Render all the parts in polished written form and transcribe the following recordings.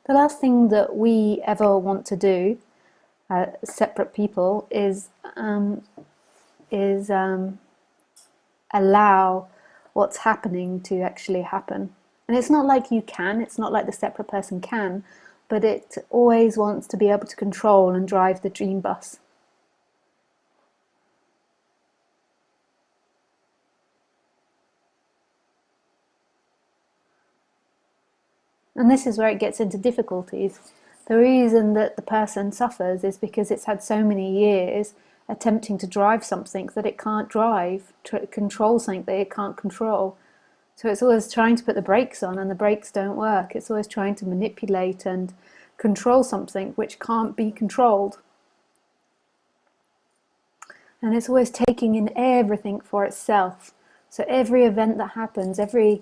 The last thing that we ever want to do, separate people, is allow what's happening to actually happen. And it's not like you can, it's not like the separate person can, but it always wants to be able to control and drive the dream bus. And this is where it gets into difficulties. The reason that the person suffers is because it's had so many years attempting to drive something that it can't drive, to control something that it can't control. So it's always trying to put the brakes on and the brakes don't work. It's always trying to manipulate and control something which can't be controlled. And it's always taking in everything for itself. So every event that happens, every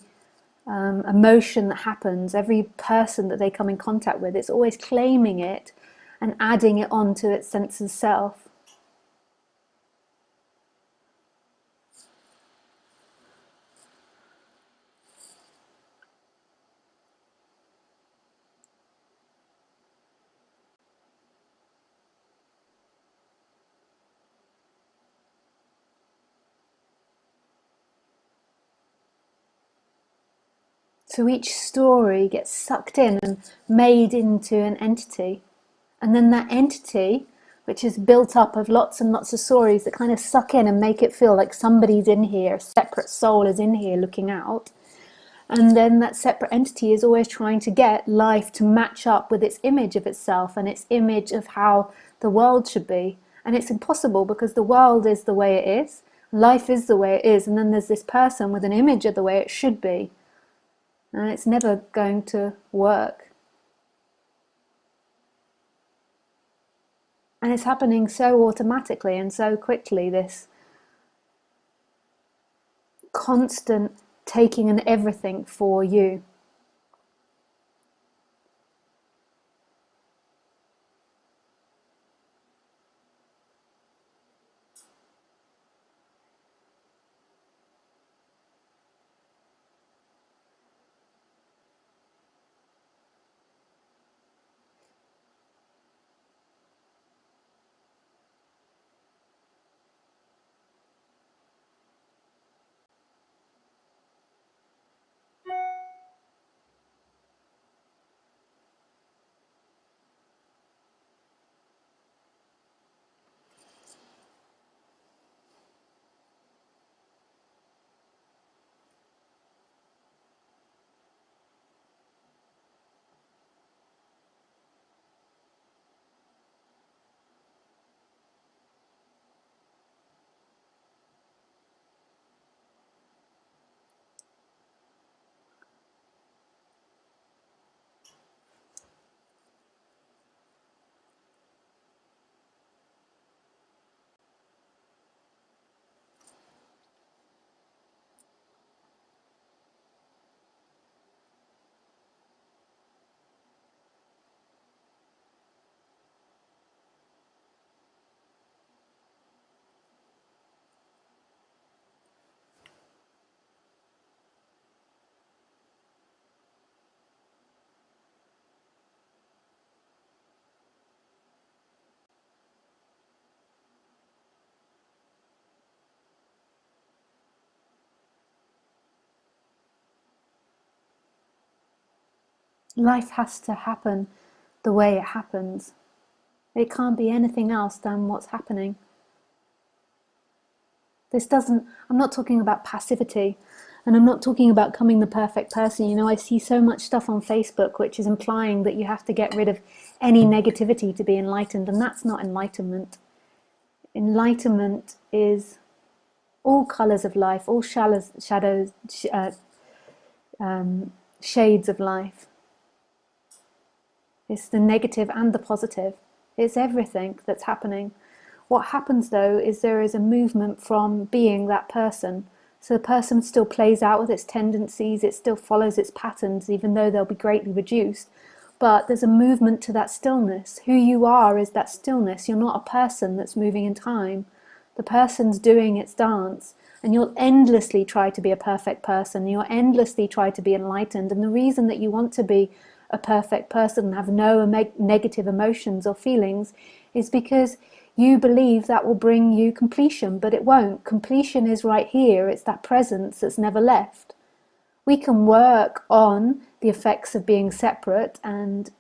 emotion that happens, every person that they come in contact with, it's always claiming it and adding it on to its sense of self. So each story gets sucked in and made into an entity. And then that entity, which is built up of lots and lots of stories that kind of suck in and make it feel like somebody's in here, a separate soul is in here looking out. And then that separate entity is always trying to get life to match up with its image of itself and its image of how the world should be. And it's impossible because the world is the way it is, life is the way it is, and then there's this person with an image of the way it should be. And it's never going to work. And it's happening so automatically and so quickly, this constant taking in everything for you. Life has to happen the way it happens. It can't be anything else than what's happening. I'm not talking about passivity, and I'm not talking about becoming the perfect person. You know, I see so much stuff on Facebook which is implying that you have to get rid of any negativity to be enlightened, and that's not enlightenment. Enlightenment is all colours of life, all shades of life. It's the negative and the positive. It's everything that's happening. What happens though is there is a movement from being that person. So the person still plays out with its tendencies, it still follows its patterns, even though they'll be greatly reduced. But there's a movement to that stillness. Who you are is that stillness. You're not a person that's moving in time. The person's doing its dance. And you'll endlessly try to be a perfect person. You'll endlessly try to be enlightened. And the reason that you want to be a perfect person and have no negative emotions or feelings is because you believe that will bring you completion, but it won't. Completion is right here. It's that presence that's never left. We can work on the effects of being separate and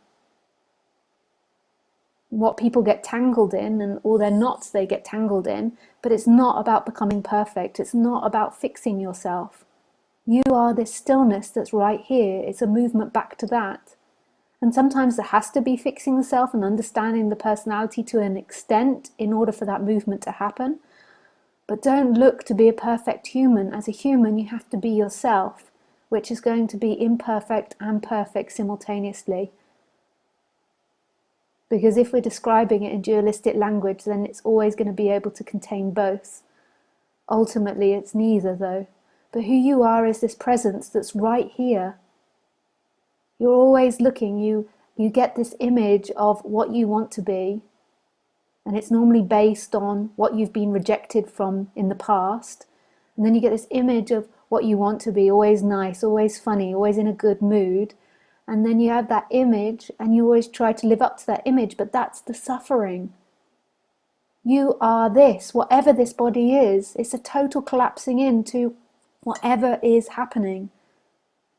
what people get tangled in and all their knots they get tangled in, but it's not about becoming perfect. It's not about fixing yourself. You are this stillness that's right here. It's a movement back to that. And sometimes there has to be fixing the self and understanding the personality to an extent in order for that movement to happen. But don't look to be a perfect human. As a human, you have to be yourself, which is going to be imperfect and perfect simultaneously. Because if we're describing it in dualistic language, then it's always going to be able to contain both. Ultimately, it's neither, though. But who you are is this presence that's right here. You're always looking, you get this image of what you want to be, and it's normally based on what you've been rejected from in the past. And then you get this image of what you want to be, always nice, always funny, always in a good mood. And then you have that image and you always try to live up to that image, but that's the suffering. You are this, whatever this body is. It's a total collapsing into whatever is happening,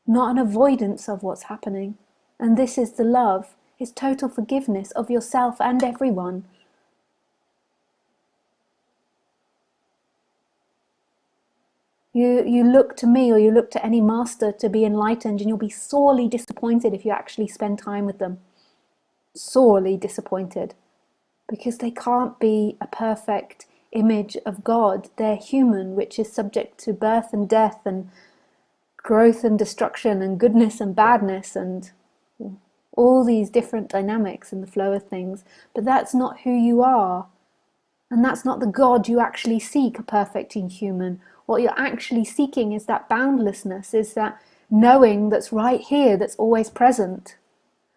not an avoidance of what's happening. And this is the love. It's total forgiveness of yourself and everyone. You look to me or you look to any master to be enlightened, and you'll be sorely disappointed if you actually spend time with them. Sorely disappointed. Because they can't be a perfect image of God. They're human, which is subject to birth and death and growth and destruction and goodness and badness and all these different dynamics in the flow of things. But that's not who you are. And that's not the God you actually seek, a perfect human. What you're actually seeking is that boundlessness, is that knowing that's right here, that's always present.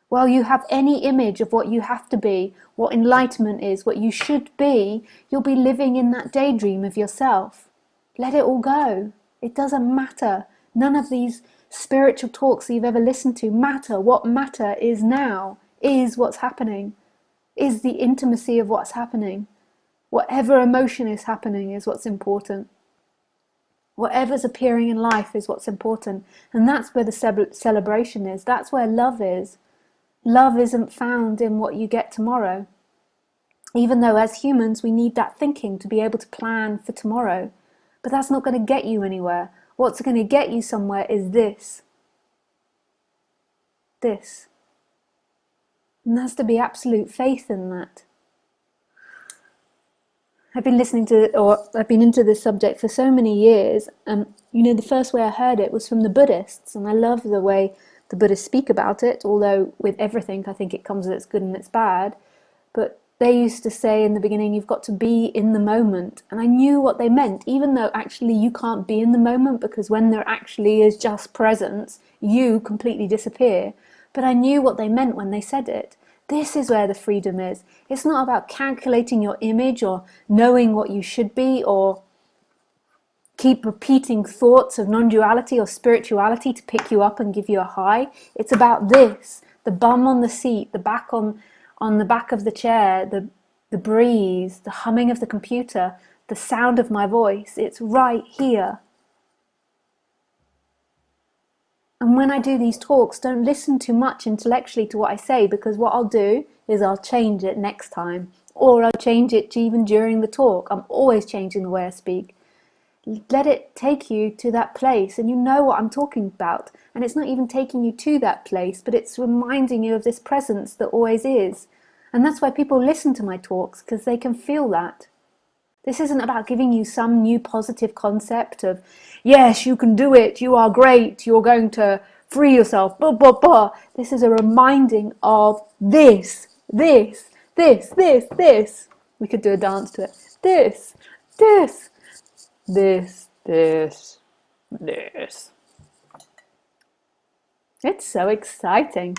While you have any image of what you have to be, what enlightenment is, what you should be, you'll be living in that daydream of yourself. Let it all go. It doesn't matter. None of these spiritual talks that you've ever listened to matter. What matter is now, is what's happening, is the intimacy of what's happening. Whatever emotion is happening is what's important. Whatever's appearing in life is what's important. And that's where the celebration is. That's where love is. Love isn't found in what you get tomorrow. Even though as humans we need that thinking to be able to plan for tomorrow. But that's not going to get you anywhere. What's going to get you somewhere is this. This. And there has to be absolute faith in that. I've been into this subject for so many years, and the first way I heard it was from the Buddhists, and I love the way the Buddhists speak about it, although with everything I think it comes with its good and its bad. But they used to say in the beginning, you've got to be in the moment, and I knew what they meant, even though actually you can't be in the moment, because when there actually is just presence, you completely disappear. But I knew what they meant when they said it. This is where the freedom is. It's not about calculating your image or knowing what you should be or keep repeating thoughts of non-duality or spirituality to pick you up and give you a high. It's about this, the bum on the seat, the back on the back of the chair, the breeze, the humming of the computer, the sound of my voice. It's right here. And when I do these talks, don't listen too much intellectually to what I say, because what I'll do is I'll change it next time, or I'll change it even during the talk. I'm always changing the way I speak. Let it take you to that place, and you know what I'm talking about. And it's not even taking you to that place, but it's reminding you of this presence that always is. And that's why people listen to my talks, because they can feel that. This isn't about giving you some new positive concept of, yes, you can do it, you are great, you're going to free yourself, blah, blah, blah. This is a reminding of this. We could do a dance to it. This. It's so exciting.